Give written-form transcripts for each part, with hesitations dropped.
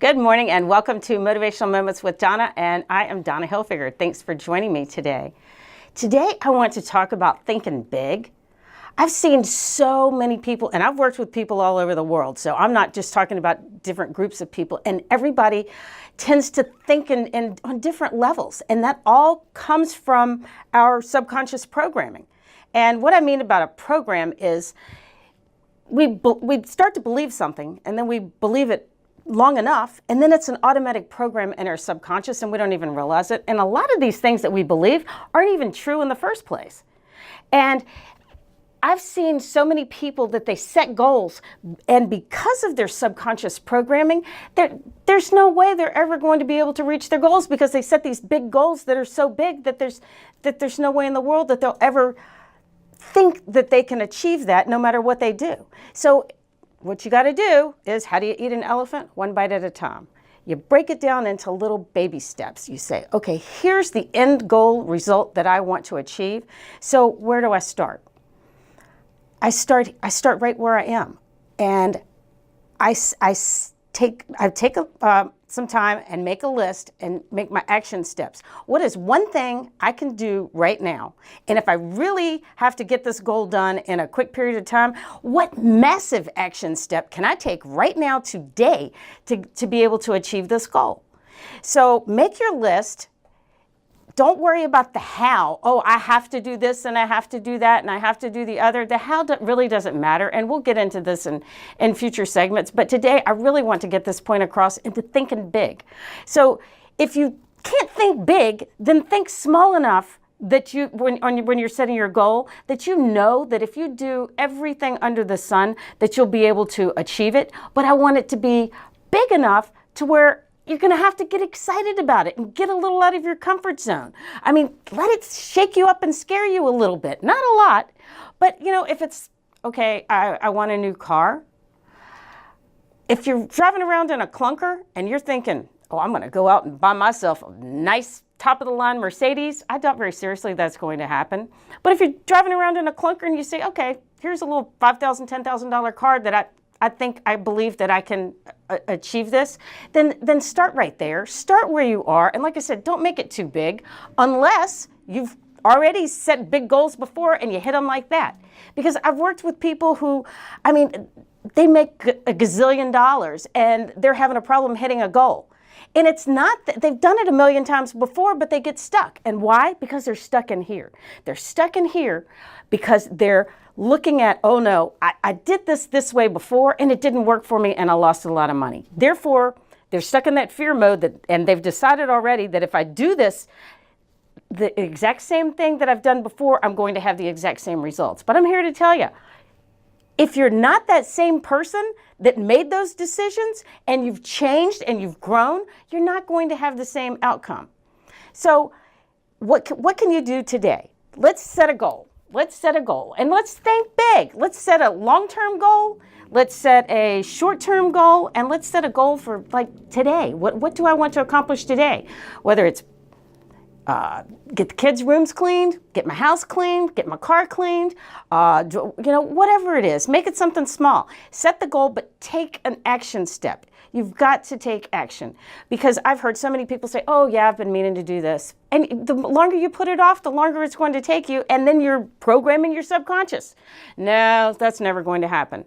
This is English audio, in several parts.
Good morning and welcome to Motivational Moments with Donna, and I am Donna Hilfiger. Thanks for joining me today. Today I want to talk about thinking big. I've seen so many people, and I've worked with people all over the world, so I'm not just talking about different groups of people, and everybody tends to think on different levels, and that all comes from our subconscious programming. And what I mean about a program is we start to believe something, and then we believe it long enough, and then it's an automatic program in our subconscious and we don't even realize it. And a lot of these things that we believe aren't even true in the first place. And I've seen so many people that they set goals, and because of their subconscious programming, there's no way they're ever going to be able to reach their goals, because they set these big goals that are so big that there's no way in the world that they'll ever think that they can achieve that no matter what they do. So what you got to do is, how do you eat an elephant? One bite at a time. You break it down into little baby steps. You say, okay, here's the end goal result that I want to achieve. So where do I start? I start right where I am, and I take some time and make a list and make my action steps. What is one thing I can do right now? And if I really have to get this goal done in a quick period of time, what massive action step can I take right now today to be able to achieve this goal? So make your list. Don't worry about the how. Oh, I have to do this and I have to do that and I have to do the other. The how really doesn't matter, and we'll get into this in future segments. But today I really want to get this point across into thinking big. So if you can't think big, then think small enough that when you're setting your goal, that you know that if you do everything under the sun, that you'll be able to achieve it. But I want it to be big enough to where you're going to have to get excited about it and get a little out of your comfort zone. I mean, let it shake you up and scare you a little bit. Not a lot, but if it's, okay, I want a new car. If you're driving around in a clunker and you're thinking, oh, I'm going to go out and buy myself a nice top-of-the-line Mercedes, I doubt very seriously that's going to happen. But if you're driving around in a clunker and you say, okay, here's a little $5,000, $10,000 car that I believe that I can achieve this, then start right there. Start where you are. And like I said, don't make it too big unless you've already set big goals before and you hit them like that. Because I've worked with people who, they make a gazillion dollars and they're having a problem hitting a goal. And it's not that they've done it a million times before, but they get stuck. And why? Because they're stuck in here. They're stuck in here because they're looking at, oh no, I did this way before and it didn't work for me and I lost a lot of money. Therefore, they're stuck in that fear mode and they've decided already that if I do this, the exact same thing that I've done before, I'm going to have the exact same results. But I'm here to tell you, if you're not that same person that made those decisions and you've changed and you've grown, you're not going to have the same outcome. So what can you do today? Let's set a goal. Let's set a goal and let's think big. Let's set a long-term goal. Let's set a short-term goal, and let's set a goal for like today. What do I want to accomplish today? Whether it's get the kids' rooms cleaned, get my house cleaned, get my car cleaned, whatever it is, make it something small. Set the goal, but take an action step. You've got to take action, because I've heard so many people say, oh yeah, I've been meaning to do this. And the longer you put it off, the longer it's going to take you, and then you're programming your subconscious. No, that's never going to happen.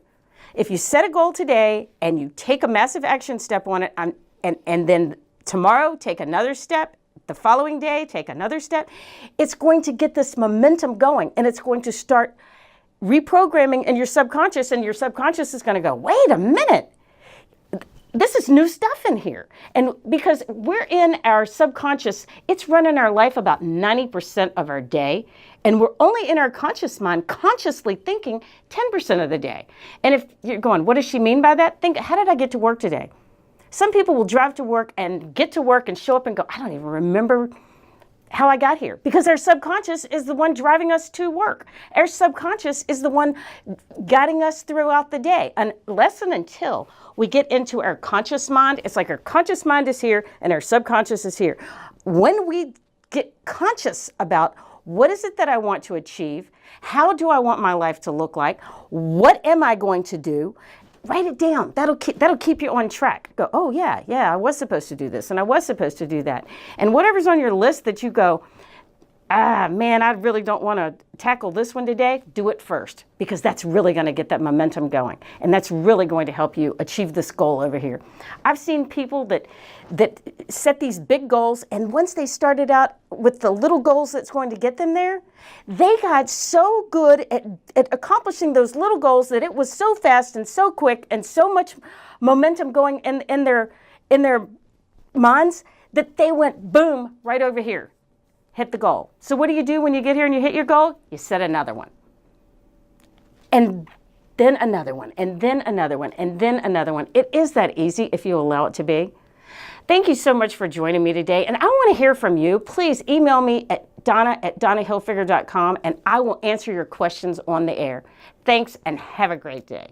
If you set a goal today and you take a massive action step on it, and then tomorrow take another step, the following day take another step, it's going to get this momentum going, and it's going to start reprogramming in your subconscious, and your subconscious is going to go, wait a minute. This is new stuff in here. And because we're in our subconscious, it's running our life about 90% of our day. And we're only in our conscious mind consciously thinking 10% of the day. And if you're going, what does she mean by that? Think, how did I get to work today? Some people will drive to work and get to work and show up and go, I don't even remember how I got here, because our subconscious is the one driving us to work. Our subconscious is the one guiding us throughout the day. Unless and until we get into our conscious mind, it's like our conscious mind is here and our subconscious is here. When we get conscious about what is it that I want to achieve, how do I want my life to look like, what am I going to do, Write it down. That'll keep you on track. Go, oh yeah, I was supposed to do this and I was supposed to do that. And whatever's on your list that you go, man, I really don't want to tackle this one today, do it first, because that's really going to get that momentum going. And that's really going to help you achieve this goal over here. I've seen people that set these big goals, and once they started out with the little goals that's going to get them there, they got so good at accomplishing those little goals that it was so fast and so quick and so much momentum going in their minds that they went boom right over here. Hit the goal. So what do you do when you get here and you hit your goal? You set another one. And then another one, and then another one, and then another one. It is that easy if you allow it to be. Thank you so much for joining me today. And I want to hear from you. Please email me at donna@donnahilfiger.com and I will answer your questions on the air. Thanks and have a great day.